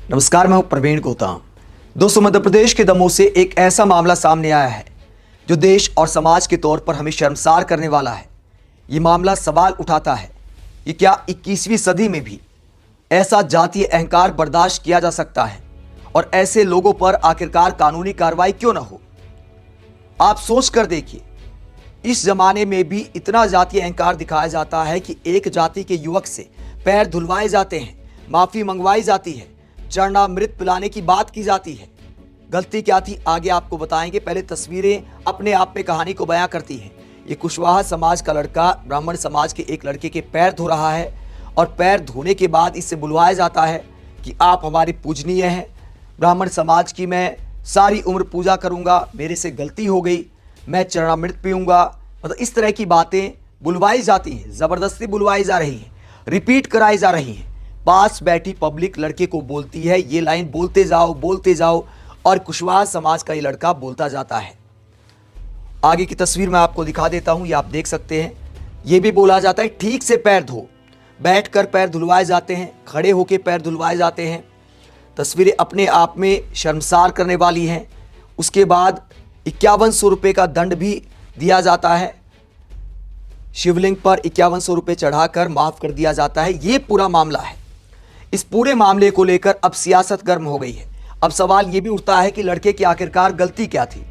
नमस्कार, मैं हूं प्रवीण गौतम। दोस्तों, मध्य प्रदेश के दमोह से एक ऐसा मामला सामने आया है जो देश और समाज के तौर पर हमें शर्मसार करने वाला है। ये मामला सवाल उठाता है कि क्या 21वीं सदी में भी ऐसा जातीय अहंकार बर्दाश्त किया जा सकता है और ऐसे लोगों पर आखिरकार कानूनी कार्रवाई क्यों न हो। आप सोच कर देखिए, इस जमाने में भी इतना जातीय अहंकार दिखाया जाता है कि एक जाति के युवक से पैर धुलवाए जाते हैं, माफी मंगवाई जाती है, चरणामृत पिलाने की बात की जाती है। गलती क्या थी, आगे आपको बताएंगे। पहले तस्वीरें अपने आप में कहानी को बयां करती हैं। ये कुशवाहा समाज का लड़का ब्राह्मण समाज के एक लड़के के पैर धो रहा है और पैर धोने के बाद इससे बुलवाया जाता है कि आप हमारे पूजनीय हैं, ब्राह्मण समाज की मैं सारी उम्र पूजा करूंगा, मेरे से गलती हो गई, मैं चरणामृत पीऊंगा। मतलब इस तरह की बातें बुलवाई जाती हैं, ज़बरदस्ती बुलवाई जा रही हैं, रिपीट कराई जा रही हैं। पास बैठी पब्लिक लड़के को बोलती है ये लाइन बोलते जाओ और कुशवाहा समाज का ये लड़का बोलता जाता है। आगे की तस्वीर मैं आपको दिखा देता हूं, ये आप देख सकते हैं। ये भी बोला जाता है ठीक से पैर धो, बैठकर पैर धुलवाए जाते हैं, खड़े होकर पैर धुलवाए जाते हैं। तस्वीरें अपने आप में शर्मसार करने वाली हैं। उसके बाद 5100 रुपये का दंड भी दिया जाता है। शिवलिंग पर 5100 रुपये चढ़ाकर माफ कर दिया जाता है। ये पूरा मामला है। इस पूरे मामले को लेकर अब सियासत गर्म हो गई है। अब सवाल ये भी उठता है कि लड़के की आखिरकार गलती क्या थी।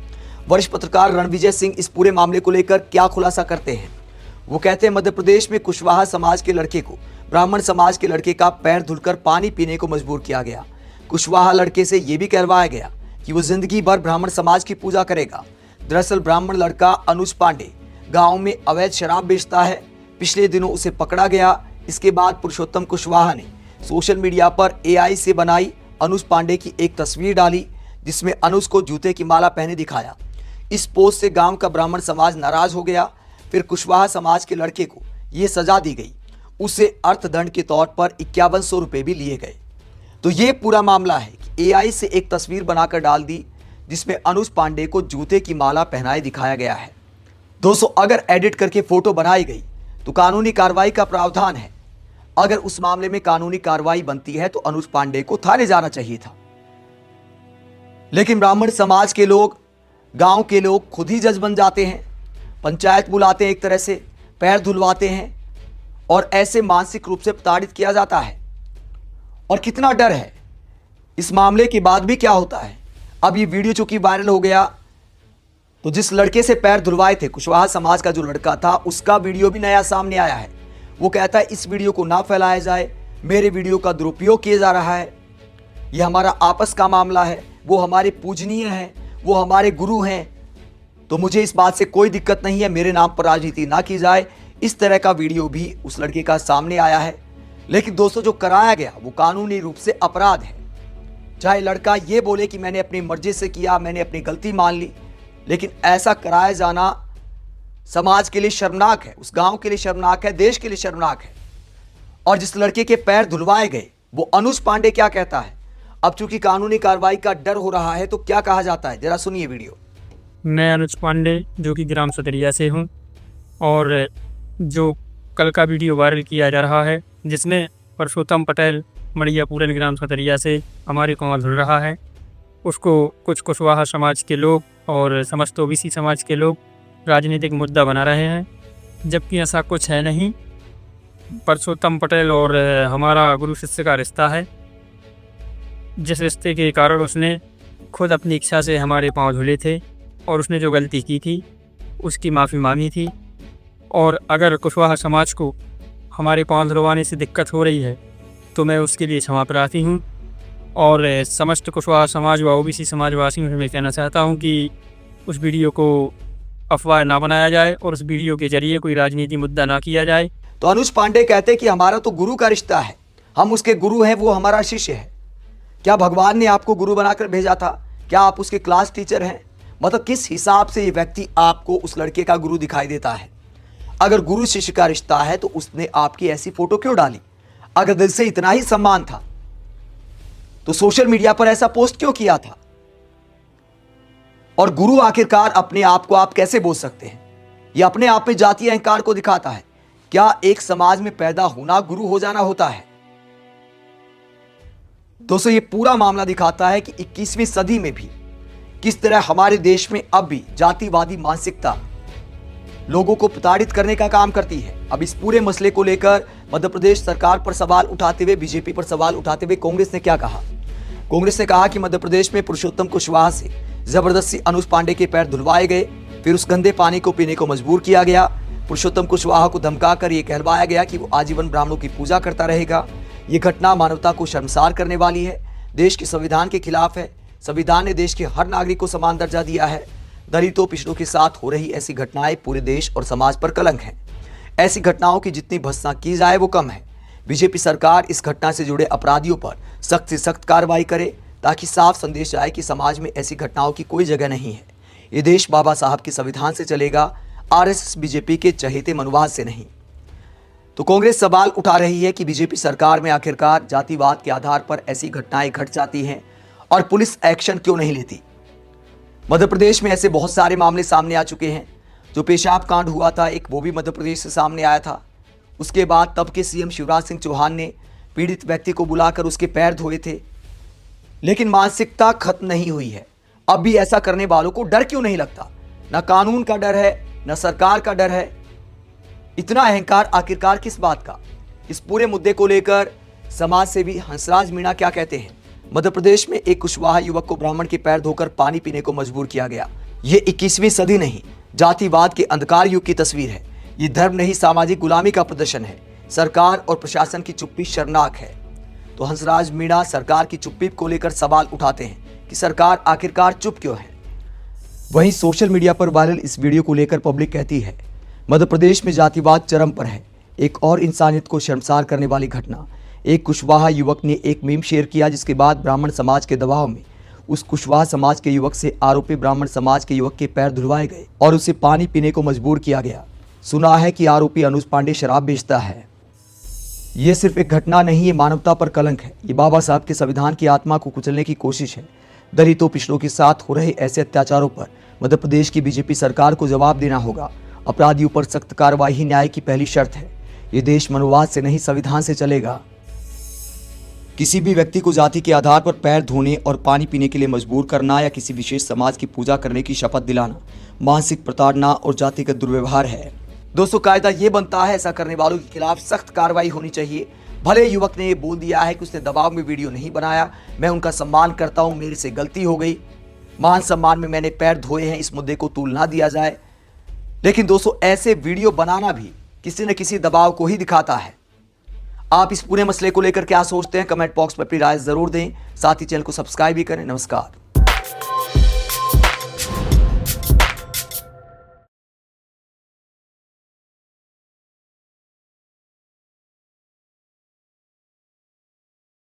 वरिष्ठ पत्रकार रणविजय सिंह इस पूरे मामले को लेकर क्या खुलासा करते हैं। वो कहते हैं मध्य प्रदेश में कुशवाहा समाज के लड़के को ब्राह्मण समाज के लड़के का पैर धुलकर पानी पीने को मजबूर किया गया। कुशवाहा लड़के से यह भी कहलवाया गया कि वो जिंदगी भर ब्राह्मण समाज की पूजा करेगा। दरअसल ब्राह्मण लड़का अनुज पांडे गांव में अवैध शराब बेचता है। पिछले दिनों उसे पकड़ा गया। इसके बाद पुरुषोत्तम कुशवाहा ने सोशल मीडिया पर एआई से बनाई अनुज पांडे की एक तस्वीर डाली जिसमें अनुज को जूते की माला पहने दिखाया। इस पोस्ट से गांव का ब्राह्मण समाज नाराज हो गया। फिर कुशवाहा समाज के लड़के को यह सजा दी गई। उसे अर्थदंड के तौर पर 5100 रुपये भी लिए गए। तो ये पूरा मामला है कि एआई से एक तस्वीर बनाकर डाल दी जिसमें अनुज पांडे को जूते की माला पहनाए दिखाया गया है। दोस्तों, अगर एडिट करके फोटो बनाई गई तो कानूनी कार्रवाई का प्रावधान है। अगर उस मामले में कानूनी कार्रवाई बनती है तो अनुज पांडे को थाने जाना चाहिए था। लेकिन ब्राह्मण समाज के लोग, गांव के लोग खुद ही जज बन जाते हैं, पंचायत बुलाते हैं, एक तरह से पैर धुलवाते हैं और ऐसे मानसिक रूप से प्रताड़ित किया जाता है। और कितना डर है इस मामले के बाद भी क्या होता है। अब ये वीडियो चूंकि वायरल हो गया तो जिस लड़के से पैर धुलवाए थे, कुशवाहा समाज का जो लड़का था, उसका वीडियो भी नया सामने आया है। वो कहता है इस वीडियो को ना फैलाया जाए, मेरे वीडियो का दुरुपयोग किया जा रहा है, ये हमारा आपस का मामला है, वो हमारे पूजनीय हैं, वो हमारे गुरु हैं, तो मुझे इस बात से कोई दिक्कत नहीं है, मेरे नाम पर राजनीति ना की जाए। इस तरह का वीडियो भी उस लड़के का सामने आया है। लेकिन दोस्तों, जो कराया गया वो कानूनी रूप से अपराध है। चाहे लड़का ये बोले कि मैंने अपनी मर्जी से किया, मैंने अपनी गलती मान ली, लेकिन ऐसा कराया जाना समाज के लिए शर्मनाक है, उस गांव के लिए शर्मनाक है, देश के लिए शर्मनाक है। और जिस लड़के के पैर धुलवाए गए वो अनुज पांडे क्या कहता है। अब चूंकि कानूनी कार्रवाई का डर हो रहा है तो क्या कहा जाता है, जरा सुनिए वीडियो। मैं अनुज पांडे जो कि ग्राम सतरिया से हूं, और जो कल का वीडियो वायरल किया जा रहा है जिसमें पुरुषोत्तम पटेल मड़िया पूरन ग्राम सतरिया से हमारे कुआं धुल रहा है, उसको कुछ कुशवाहा समाज के लोग और समस्त ओबीसी समाज के लोग राजनीतिक मुद्दा बना रहे हैं, जबकि ऐसा कुछ है नहीं। पुरुषोत्तम पटेल और हमारा गुरु शिष्य का रिश्ता है, जिस रिश्ते के कारण उसने खुद अपनी इच्छा से हमारे पांव धुले थे और उसने जो गलती की थी उसकी माफ़ी मांगी थी। और अगर कुशवाहा समाज को हमारे पांव धुलवाने से दिक्कत हो रही है तो मैं उसके लिए क्षमा प्रार्थी हूँ। और समस्त कुशवाहा समाज व ओबीसी समाजवासियों से मैं कहना चाहता हूँ कि उस वीडियो को अफवाह ना बनाया जाए और उस वीडियो के जरिए कोई राजनीति मुद्दा ना किया जाए। तो अनुज पांडे कहते कि हमारा तो गुरु का रिश्ता है, हम उसके गुरु हैं, वो हमारा शिष्य है। क्या भगवान ने आपको गुरु बनाकर भेजा था? क्या आप उसके क्लास टीचर हैं? मतलब किस हिसाब से ये व्यक्ति आपको उस लड़के का गुरु दिखाई देता है? अगर गुरु शिष्य का रिश्ता है तो उसने आपकी ऐसी फोटो क्यों डाली? अगर दिल से इतना ही सम्मान था तो सोशल मीडिया पर ऐसा पोस्ट क्यों किया था? और गुरु आखिरकार अपने आप को आप कैसे बोल सकते हैं? यह अपने आप में जातीय अहंकार को दिखाता है। क्या एक समाज में पैदा होना गुरु हो जाना होता है? दोस्तों, ये पूरा मामला दिखाता है कि 21वीं सदी में भी किस तरह हमारे देश में अब भी जातिवादी मानसिकता लोगों को प्रताड़ित करने का काम करती है। अब इस पूरे मसले को लेकर मध्य प्रदेश सरकार पर सवाल उठाते हुए, बीजेपी पर सवाल उठाते हुए कांग्रेस ने क्या कहा? कांग्रेस ने कहा कि मध्य प्रदेश में पुरुषोत्तम कुशवाहा से जबरदस्ती अनुज पांडे के पैर धुलवाए गए, फिर उस गंदे पानी को पीने को मजबूर किया गया। पुरुषोत्तम कुशवाहा को धमकाकर यह कहलवाया गया कि वो आजीवन ब्राह्मणों की पूजा करता रहेगा। ये घटना मानवता को शर्मसार करने वाली है, देश के संविधान के खिलाफ है। संविधान ने देश के हर नागरिक को समान दर्जा दिया है। दलितों, पिछड़ों के साथ हो रही ऐसी घटनाएं पूरे देश और समाज पर कलंक हैं। ऐसी घटनाओं की जितनी भर्त्सना की जाए वो कम है। बीजेपी सरकार इस घटना से जुड़े अपराधियों पर सख्त से सख्त कार्रवाई करे ताकि साफ संदेश जाए कि समाज में ऐसी घटनाओं की कोई जगह नहीं है। ये देश बाबा साहब के संविधान से चलेगा, आरएसएस बीजेपी के चहेते मनोवाद से नहीं। तो कांग्रेस सवाल उठा रही है कि बीजेपी सरकार में आखिरकार जातिवाद के आधार पर ऐसी घटनाएं घट जाती हैं और पुलिस एक्शन क्यों नहीं लेती। मध्य प्रदेश में ऐसे बहुत सारे मामले सामने आ चुके हैं। जो पेशाब कांड हुआ था एक, वो भी मध्य प्रदेश से सामने आया था। उसके बाद तब के सीएम शिवराज सिंह चौहान ने पीड़ित व्यक्ति को बुलाकर उसके पैर धोए थे, लेकिन मानसिकता खत्म नहीं हुई है। अब भी ऐसा करने वालों को डर क्यों नहीं लगता? ना कानून का डर है, ना सरकार का डर है। इतना अहंकार आखिरकार किस बात का? इस पूरे मुद्दे को लेकर समाज सेवी हंसराज मीणा क्या कहते हैं? मध्य प्रदेश में एक कुशवाहा युवक को ब्राह्मण के पैर धोकर पानी पीने को मजबूर किया गया। ये 21वीं सदी नहीं, जातिवाद के अंधकार युग की तस्वीर है। ये धर्म नहीं, सामाजिक गुलामी का प्रदर्शन है। सरकार और प्रशासन की चुप्पी शर्मनाक है। तो हंसराज मीणा सरकार की चुप्पी को लेकर सवाल उठाते हैं कि सरकार आखिरकार चुप क्यों है। वहीं सोशल मीडिया पर वायरल इस वीडियो को लेकर पब्लिक कहती है मध्य प्रदेश में जातिवाद चरम पर है। एक और इंसानियत को शर्मसार करने वाली घटना, एक कुशवाहा युवक ने एक मीम शेयर किया, जिसके बाद ब्राह्मण समाज के दबाव में उस कुशवाहा समाज के युवक से आरोपी ब्राह्मण समाज के युवक के पैर धुलवाए गए और उसे पानी पीने को मजबूर किया गया। सुना है कि आरोपी अनुज पांडे शराब बेचता है। ये सिर्फ एक घटना नहीं, ये मानवता पर कलंक है। ये बाबा साहब के संविधान की आत्मा को कुचलने की कोशिश है। दलितों, पिछड़ों के साथ हो रहे ऐसे अत्याचारों पर मध्य प्रदेश की बीजेपी सरकार को जवाब देना होगा। अपराधियों पर सख्त कार्रवाई ही न्याय की पहली शर्त है। ये देश मनोवाद से नहीं, संविधान से चलेगा। किसी भी व्यक्ति को जाति के आधार पर पैर धोने और पानी पीने के लिए मजबूर करना या किसी विशेष समाज की पूजा करने की शपथ दिलाना मानसिक प्रताड़ना और जातिगत दुर्व्यवहार है। दोस्तों, कायदा ये बनता है ऐसा करने वालों के खिलाफ सख्त कार्रवाई होनी चाहिए। भले युवक ने ये बोल दिया है कि उसने दबाव में वीडियो नहीं बनाया, मैं उनका सम्मान करता हूं, मेरे से गलती हो गई, मान सम्मान में मैंने पैर धोए हैं, इस मुद्दे को तूल ना दिया जाए। लेकिन दोस्तों, ऐसे वीडियो बनाना भी किसी न किसी दबाव को ही दिखाता है। आप इस पूरे मसले को लेकर क्या सोचते हैं? कमेंट बॉक्स में अपनी राय जरूर दें। साथ ही चैनल को सब्सक्राइब भी करें। नमस्कार।